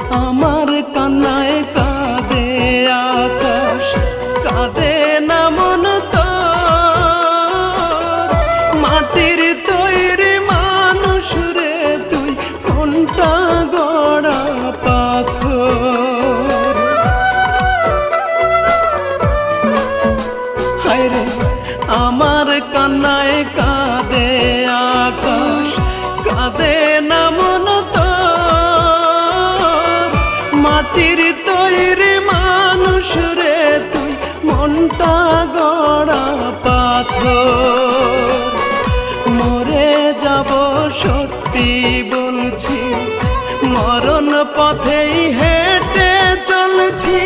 আমার কান্নায় কাঁদে আকাশ, কাঁদে না মন তোর। মাটির তৈরি মানুষ রে তুই, কোনটা গড়া পাথর। হায় রে আমার কান্নায় কাঁদে আকাশ, কাঁদে না মন তোর। মাটির তৈরি মানুষ রে তুই, মনটা গড়া পাথর। মরে যাব সত্যি বলছি, মরণ পথেই হেঁটে চলছি।